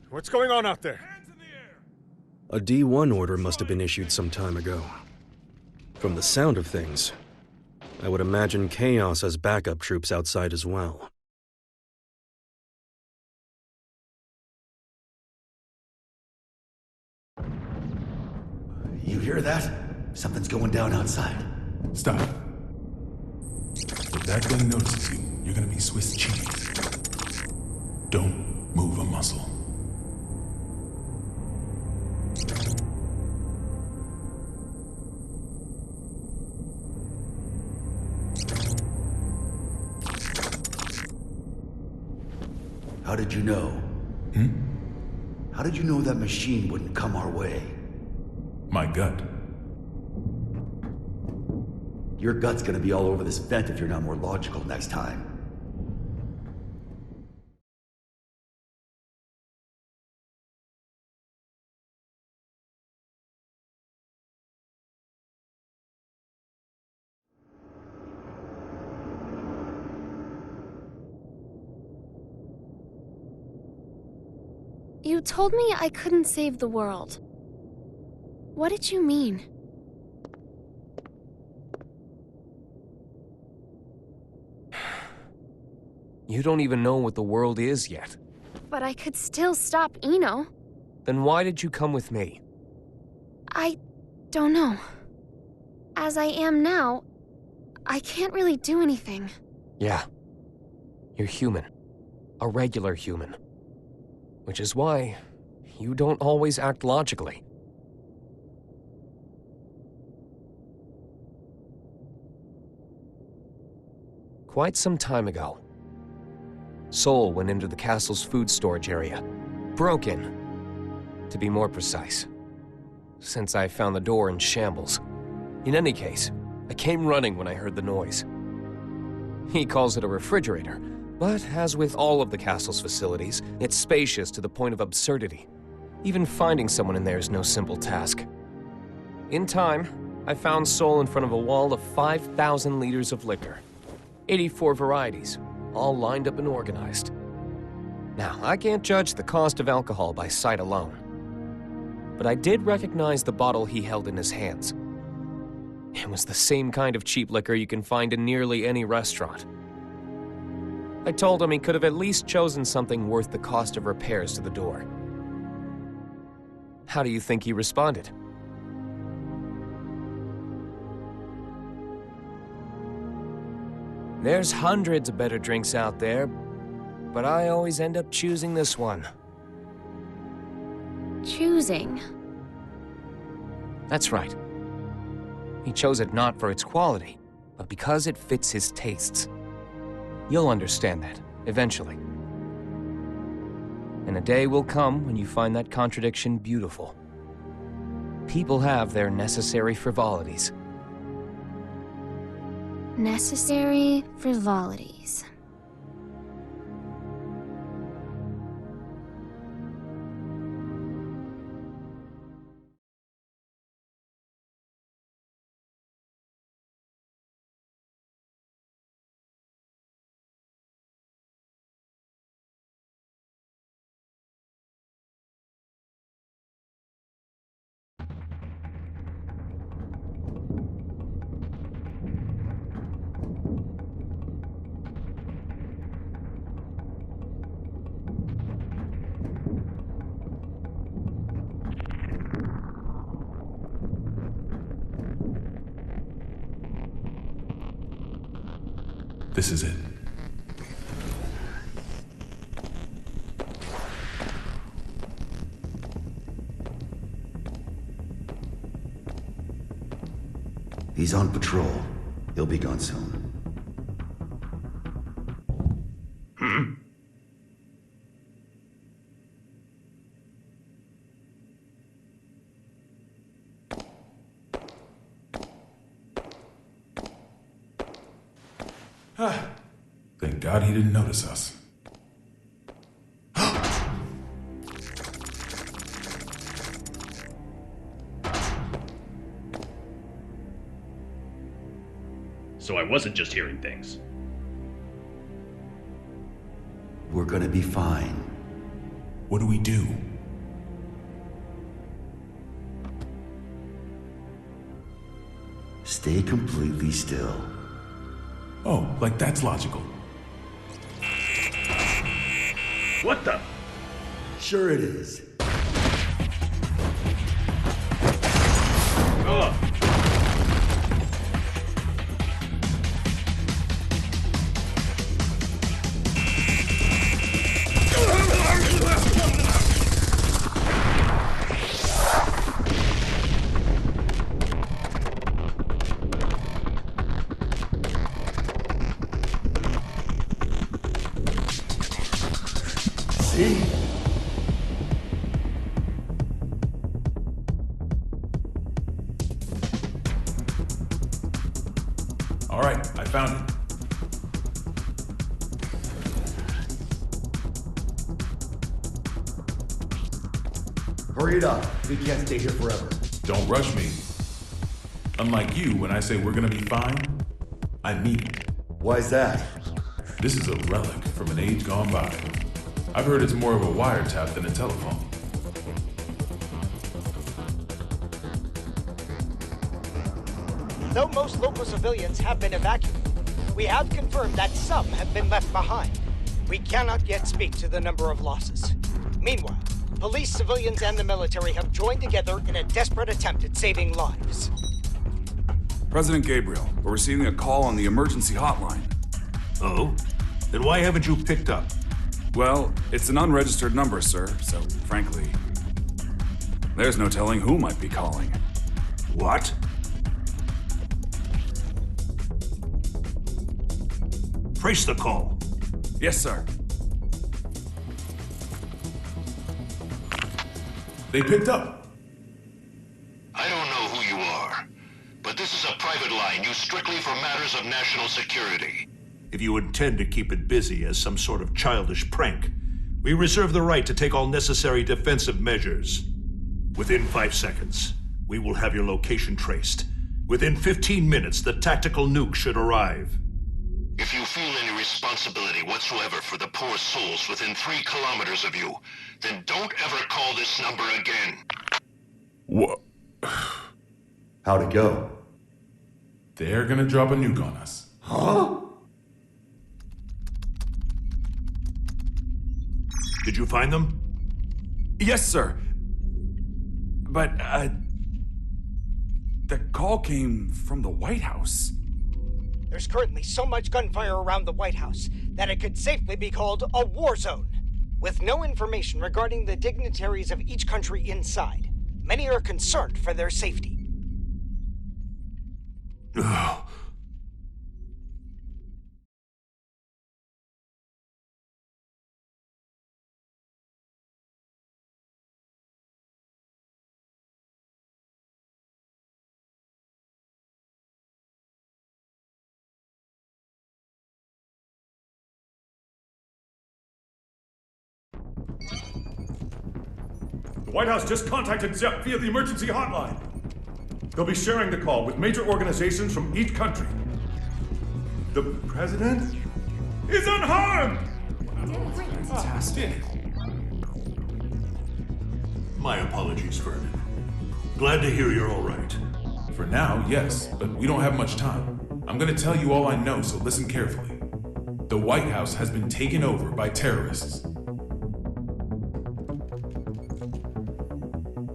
What's going on out there? A D1 order must have been issued some time ago. From the sound of things, I would imagine Chaos has backup troops outside as well. You hear that? Something's going down outside. Stop. If that thing notices you, you're gonna be Swiss cheese. Don't move a muscle. How did you know? How did you know that machine wouldn't come our way? My gut. Your gut's gonna be all over this vent if you're not more logical next time. You told me I couldn't save the world. What did you mean? You don't even know what the world is yet. But I could still stop Eno. Then why did you come with me? I don't know. As I am now, I can't really do anything. Yeah. You're human. A regular human. Which is why you don't always act logically. Quite some time ago, Sol went into the castle's food storage area. Broke in, to be more precise. Since I found the door in shambles. In any case, I came running when I heard the noise. He calls it a refrigerator, but as with all of the castle's facilities, it's spacious to the point of absurdity. Even finding someone in there is no simple task. In time, I found Sol in front of a wall of 5,000 liters of liquor. 84 varieties, all lined up and organized. Now, I can't judge the cost of alcohol by sight alone. But I did recognize the bottle he held in his hands. It was the same kind of cheap liquor you can find in nearly any restaurant. I told him he could have at least chosen something worth the cost of repairs to the door. How do you think he responded? There's hundreds of better drinks out there, but I always end up choosing this one. Choosing? That's right. He chose it not for its quality, but because it fits his tastes. You'll understand that, eventually. And a day will come when you find that contradiction beautiful. People have their necessary frivolities. Necessary frivolities. This is it. He's on patrol. He'll be gone soon. Thank God he didn't notice us. So I wasn't just hearing things. We're gonna be fine. What do we do? Stay completely still. Oh, like that's logical. What the? Sure it is. Ugh. See? All right, I found it. Hurry it up. We can't stay here forever. Don't rush me. Unlike you, when I say we're gonna be fine, I mean it. Why's that? This is a relic from an age gone by. I've heard it's more of a wiretap than a telephone. Though most local civilians have been evacuated, we have confirmed that some have been left behind. We cannot yet speak to the number of losses. Meanwhile, police, civilians, and the military have joined together in a desperate attempt at saving lives. President Gabriel, we're receiving a call on the emergency hotline. Oh? Then why haven't you picked up? Well, it's an unregistered number, sir, so frankly, there's no telling who might be calling. What? Trace the call. Yes, sir. They picked up. I don't know who you are, but this is a private line used strictly for matters of national security. If you intend to keep it busy as some sort of childish prank, we reserve the right to take all necessary defensive measures. Within 5 seconds, we will have your location traced. Within 15 minutes, the tactical nuke should arrive. If you feel any responsibility whatsoever for the poor souls within 3 kilometers of you, then don't ever call this number again. What? How'd it go? They're gonna drop a nuke on us. Huh? Did you find them? Yes, sir. But, the call came from the White House. There's currently so much gunfire around the White House that it could safely be called a war zone. With no information regarding the dignitaries of each country inside, many are concerned for their safety. The White House just contacted Zepp via the emergency hotline. They'll be sharing the call with major organizations from each country. The president is unharmed! Fantastic. My apologies, Vernon. Glad to hear you're all right. For now, yes, but we don't have much time. I'm gonna tell you all I know, so listen carefully. The White House has been taken over by terrorists.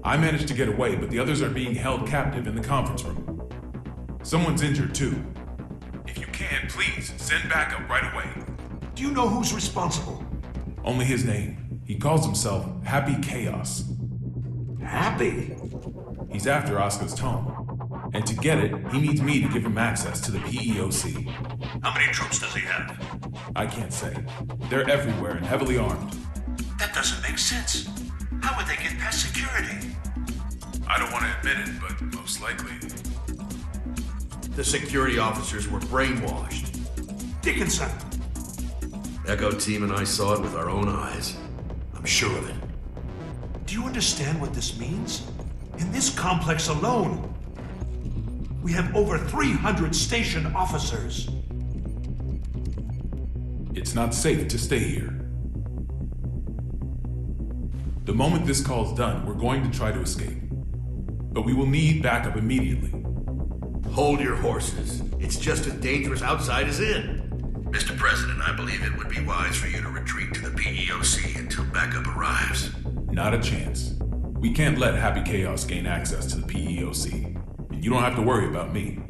I managed to get away, but the others are being held captive in the conference room. Someone's injured too. If you can, please, send backup right away. Do you know who's responsible? Only his name. He calls himself Happy Chaos. Happy? He's after Asuka's tome. And to get it, he needs me to give him access to the PEOC. How many troops does he have? I can't say. They're everywhere and heavily armed. That doesn't make sense. How would they get past security? I don't want to admit it, but most likely. The security officers were brainwashed. Dickinson! Echo Team and I saw it with our own eyes. I'm sure of it. Do you understand what this means? In this complex alone, we have over 300 station officers. It's not safe to stay here. The moment this call's done, we're going to try to escape. But we will need backup immediately. Hold your horses. It's just as dangerous outside as in. Mr. President, I believe it would be wise for you to retreat to the PEOC until backup arrives. Not a chance. We can't let Happy Chaos gain access to the PEOC. And you don't have to worry about me.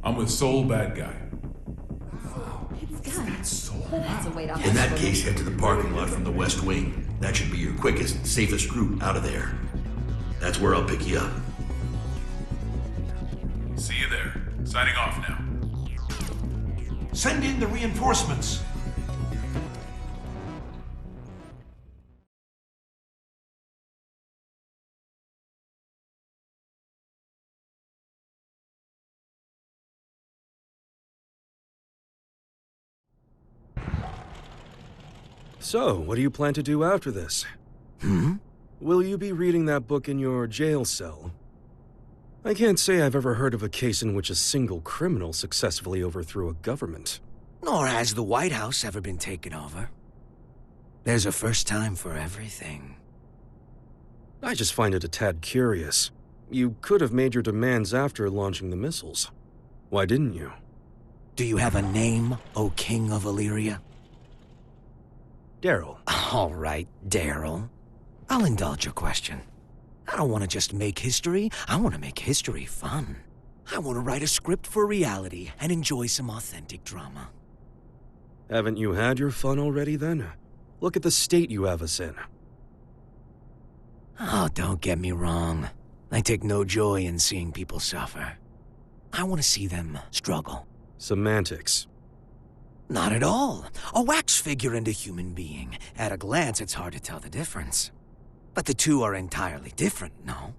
I'm with Soul Bad Guy. In that case, head to the parking lot from the West Wing. That should be your quickest, safest route out of there. That's where I'll pick you up. See you there. Signing off now. Send in the reinforcements. So, what do you plan to do after this? Will you be reading that book in your jail cell? I can't say I've ever heard of a case in which a single criminal successfully overthrew a government. Nor has the White House ever been taken over. There's a first time for everything. I just find it a tad curious. You could have made your demands after launching the missiles. Why didn't you? Do you have a name, O King of Illyria? Daryl. All right, Daryl. I'll indulge your question. I don't want to just make history, I want to make history fun. I want to write a script for reality and enjoy some authentic drama. Haven't you had your fun already, then? Look at the state you have us in. Oh, don't get me wrong. I take no joy in seeing people suffer. I want to see them struggle. Semantics. Not at all. A wax figure and a human being. At a glance, it's hard to tell the difference. But the two are entirely different, no?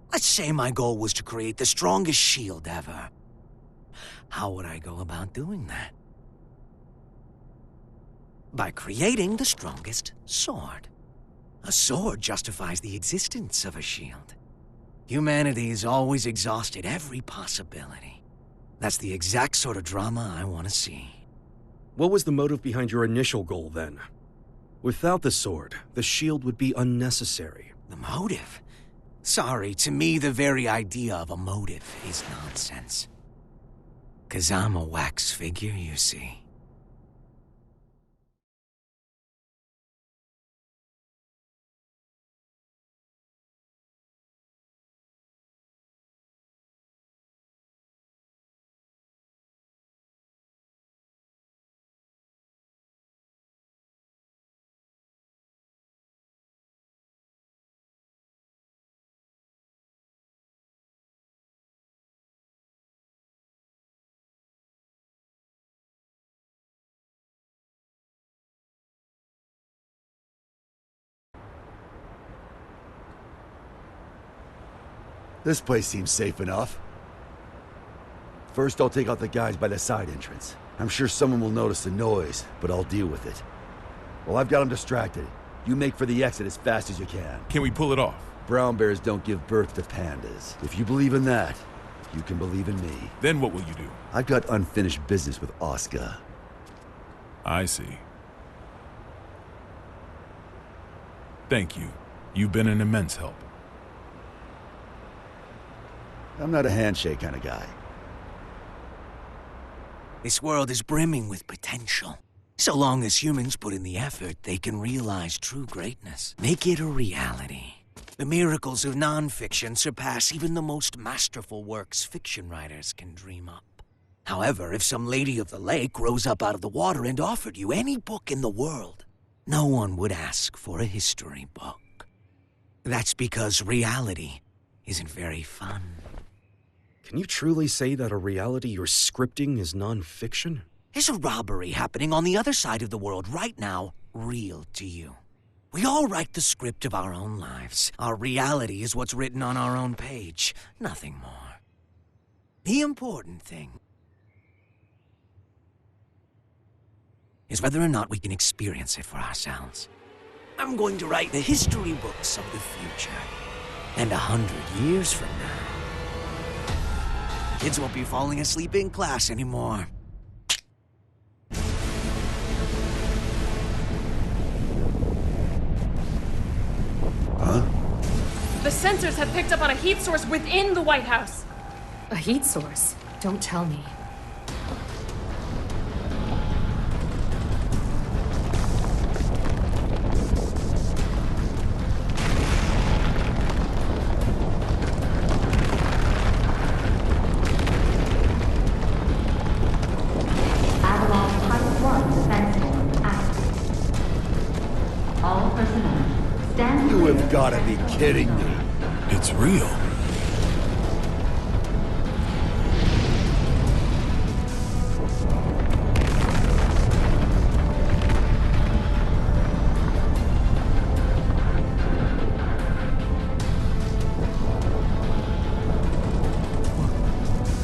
Let's say my goal was to create the strongest shield ever. How would I go about doing that? By creating the strongest sword. A sword justifies the existence of a shield. Humanity's always exhausted every possibility. That's the exact sort of drama I want to see. What was the motive behind your initial goal, then? Without the sword, the shield would be unnecessary. The motive? Sorry, to me the very idea of a motive is nonsense. 'Cause I'm a wax figure, you see. This place seems safe enough. First, I'll take out the guys by the side entrance. I'm sure someone will notice the noise, but I'll deal with it. Well, I've got them distracted. You make for the exit as fast as you can. Can we pull it off? Brown bears don't give birth to pandas. If you believe in that, you can believe in me. Then what will you do? I've got unfinished business with Oscar. I see. Thank you. You've been an immense help. I'm not a handshake kind of guy. This world is brimming with potential. So long as humans put in the effort, they can realize true greatness. Make it a reality. The miracles of non-fiction surpass even the most masterful works fiction writers can dream up. However, if some lady of the lake rose up out of the water and offered you any book in the world, no one would ask for a history book. That's because reality isn't very fun. Can you truly say that a reality you're scripting is non-fiction? Is a robbery happening on the other side of the world right now real to you? We all write the script of our own lives. Our reality is what's written on our own page, nothing more. The important thing is whether or not we can experience it for ourselves. I'm going to write the history books of the future. And 100 years from now, kids won't be falling asleep in class anymore. sensors have picked up on a heat source within the White House. A heat source? Don't tell me. You have gotta be kidding me. It's real.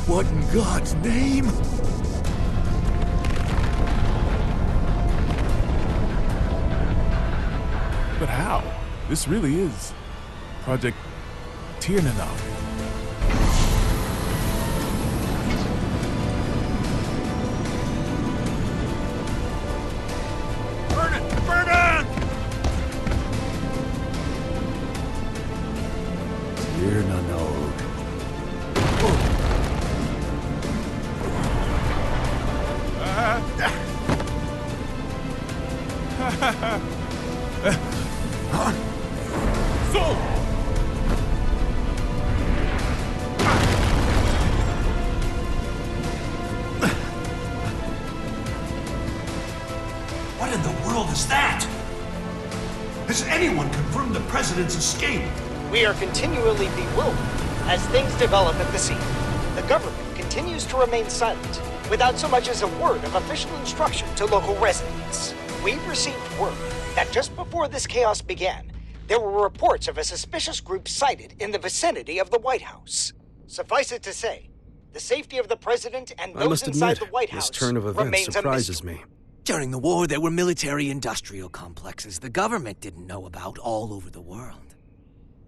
What in God's name? But how? This really is Project Tiernanau. Burn it! Burn it! Tiernanau. Soul! What in the world is that? Has anyone confirmed the president's escape? We are continually bewildered as things develop at the scene. The government continues to remain silent, without so much as a word of official instruction to local residents. We've received word that just before this chaos began, there were reports of a suspicious group sighted in the vicinity of the White House. Suffice it to say, the safety of the president and I those must inside admit, the White this House turn of events remains a surprises mystery. me. During the war, there were military-industrial complexes the government didn't know about all over the world.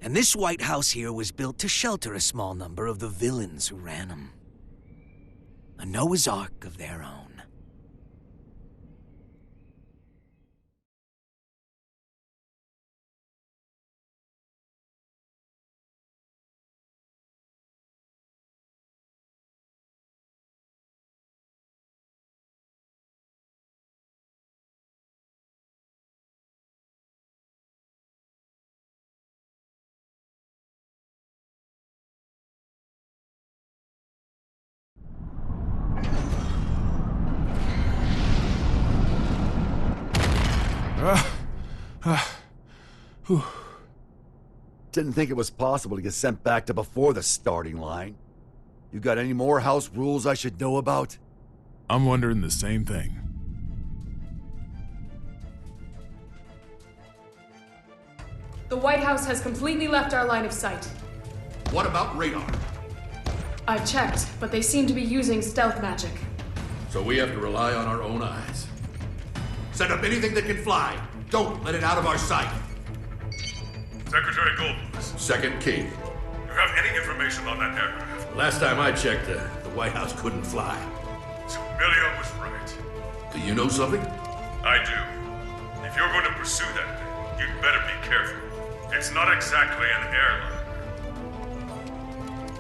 And this White House here was built to shelter a small number of the villains who ran them. A Noah's Ark of their own. Didn't think it was possible to get sent back to before the starting line. You got any more house rules I should know about? I'm wondering the same thing. The White House has completely left our line of sight. What about radar? I've checked, but they seem to be using stealth magic. So we have to rely on our own eyes. Set up anything that can fly. Don't let it out of our sight. Secretary Goldfuss, Second Key. you have any information on that aircraft? Last time I checked, the White House couldn't fly. Similia was right. Do you know something? I do. If you're going to pursue that thing, you'd better be careful. It's not exactly an airline.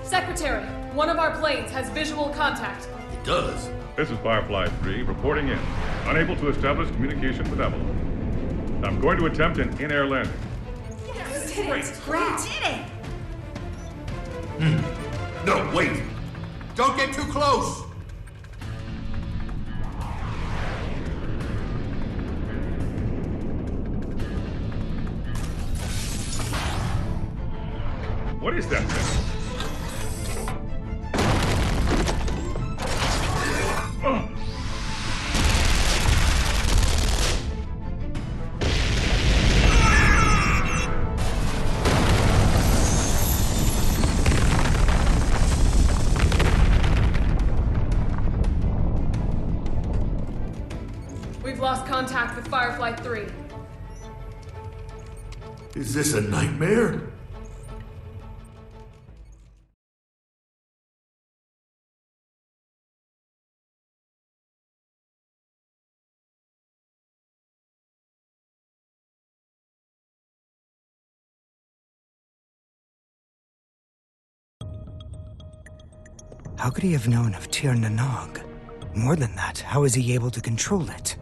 Secretary, one of our planes has visual contact. It does. This is Firefly 3, reporting in. Unable to establish communication with Avalon. I'm going to attempt an in-air landing. Yes, we did it! Great! We did it! No, wait. Don't get too close. What is that thing? Oh. We've lost contact with Firefly 3. Is this a nightmare? How could he have known of Tir Nanog? More than that, how is he able to control it?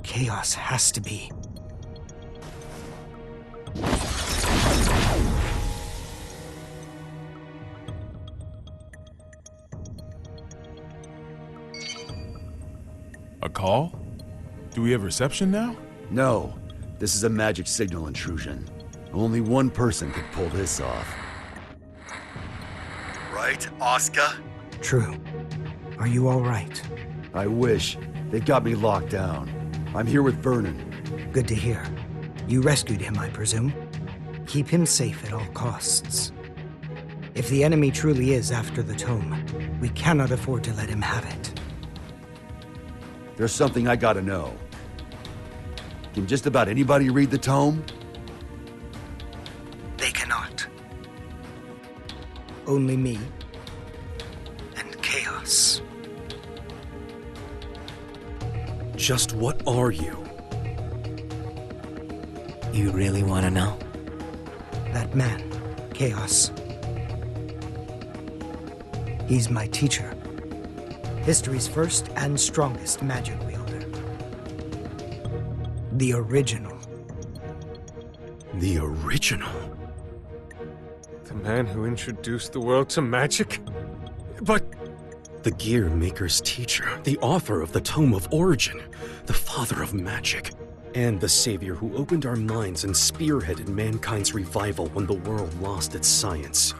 Chaos has to be. A call? Do we have reception now? No. This is a magic signal intrusion. Only one person could pull this off. Right, Oscar? True. Are you all right? I wish. They got me locked down. I'm here with Vernon. Good to hear. You rescued him, I presume? Keep him safe at all costs. If the enemy truly is after the tome, we cannot afford to let him have it. There's something I gotta know. Can just about anybody read the tome? They cannot. Only me. And Chaos. Just what are you? You really want to know? That man, Chaos. He's my teacher. History's first and strongest magic wielder. The original. The original? The man who introduced the world to magic? But... The Gear Maker's teacher, the author of the Tome of Origin, the father of magic, and the savior who opened our minds and spearheaded mankind's revival when the world lost its science.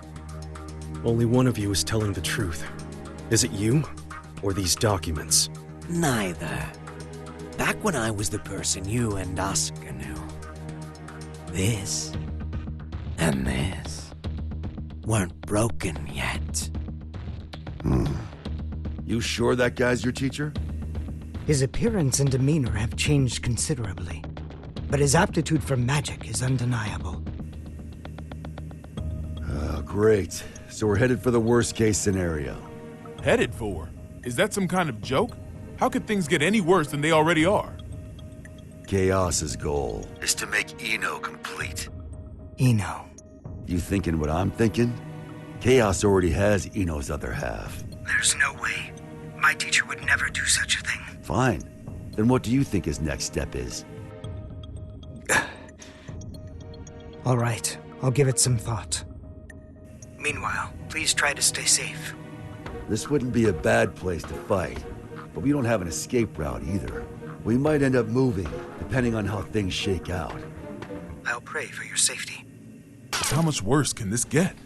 Only one of you is telling the truth. Is it you, or these documents? Neither. Back when I was the person you and Oscar knew, this and this weren't broken yet. You sure that guy's your teacher? His appearance and demeanor have changed considerably, but his aptitude for magic is undeniable. Oh, great. So we're headed for the worst-case scenario. Headed for? Is that some kind of joke? How could things get any worse than they already are? Chaos's goal is to make Eno complete. Eno. You thinking what I'm thinking? Chaos already has Eno's other half. There's no way. My teacher would never do such a thing. Fine. Then what do you think his next step is? All right, I'll give it some thought. Meanwhile, please try to stay safe. This wouldn't be a bad place to fight, but we don't have an escape route either. We might end up moving, depending on how things shake out. I'll pray for your safety. How much worse can this get?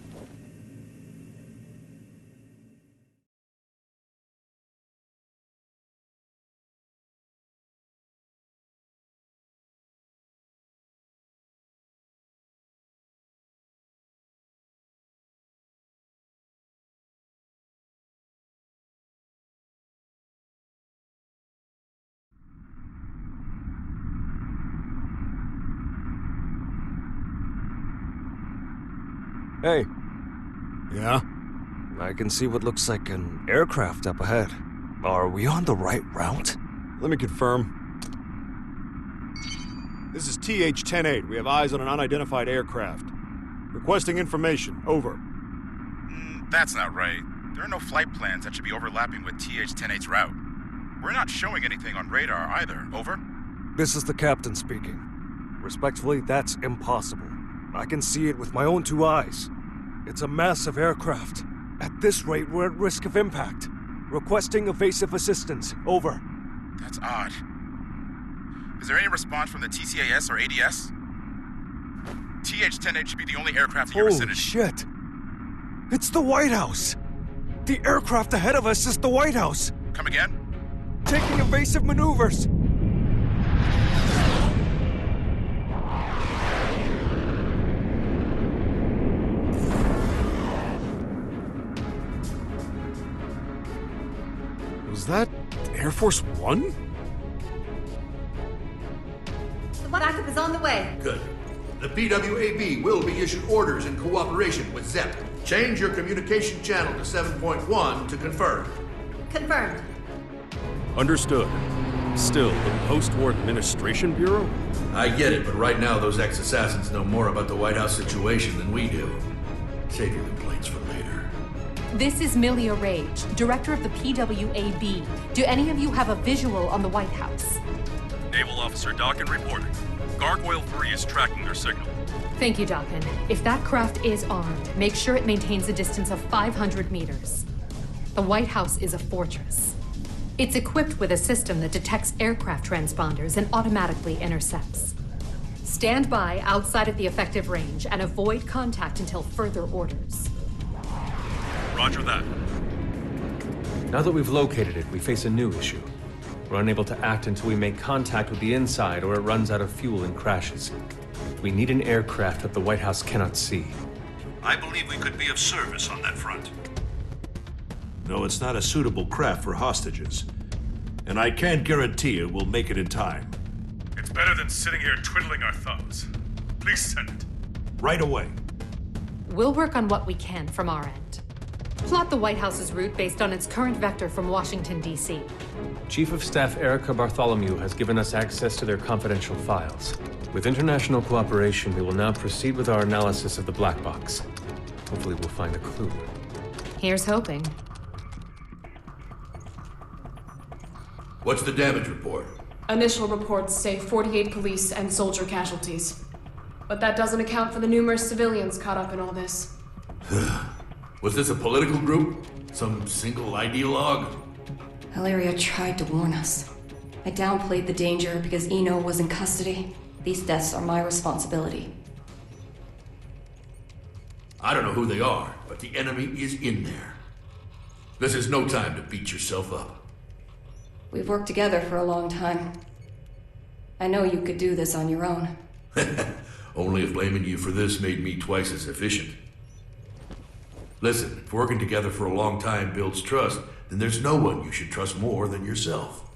Hey. Yeah? I can see what looks like an aircraft up ahead. Are we on the right route? Let me confirm. This is TH-10-8. We have eyes on an unidentified aircraft. Requesting information. Over. That's not right. There are no flight plans that should be overlapping with TH-10-8's route. We're not showing anything on radar either. Over. This is the captain speaking. Respectfully, that's impossible. I can see it with my own two eyes. It's a massive aircraft. At this rate, we're at risk of impact. Requesting evasive assistance. Over. That's odd. Is there any response from the TCAS or ADS? TH-10-8 should be the only aircraft in your vicinity. Holy shit! It's the White House! The aircraft ahead of us is the White House! Come again? Taking evasive maneuvers! Was that Air Force One? The backup is on the way. Good. The PWAB will be issued orders in cooperation with ZEP. Change your communication channel to 7.1 to confirm. Confirmed. Understood. Still, the Post-War Administration Bureau? I get it, but right now those ex-assassins know more about the White House situation than we do. Save your complaints for later. This is Milia Rage, director of the PWAB. Do any of you have a visual on the White House? Naval Officer Dawkin reporting. Gargoyle 3 is tracking their signal. Thank you, Dawkin. If that craft is armed, make sure it maintains a distance of 500 meters. The White House is a fortress. It's equipped with a system that detects aircraft transponders and automatically intercepts. Stand by outside of the effective range and avoid contact until further orders. Roger that. Now that we've located it, we face a new issue. We're unable to act until we make contact with the inside or it runs out of fuel and crashes. We need an aircraft that the White House cannot see. I believe we could be of service on that front. No, it's not a suitable craft for hostages. And I can't guarantee it will make it in time. It's better than sitting here twiddling our thumbs. Please send it. Right away. We'll work on what we can from our end. Plot the White House's route based on its current vector from Washington, D.C. Chief of Staff Erica Bartholomew has given us access to their confidential files. With international cooperation, we will now proceed with our analysis of the black box. Hopefully we'll find a clue. Here's hoping. What's the damage report? Initial reports say 48 police and soldier casualties. But that doesn't account for the numerous civilians caught up in all this. Was this a political group? Some single ideologue? Hilaria tried to warn us. I downplayed the danger because Eno was in custody. These deaths are my responsibility. I don't know who they are, but the enemy is in there. This is no time to beat yourself up. We've worked together for a long time. I know you could do this on your own. Only if blaming you for this made me twice as efficient. Listen, if working together for a long time builds trust, then there's no one you should trust more than yourself.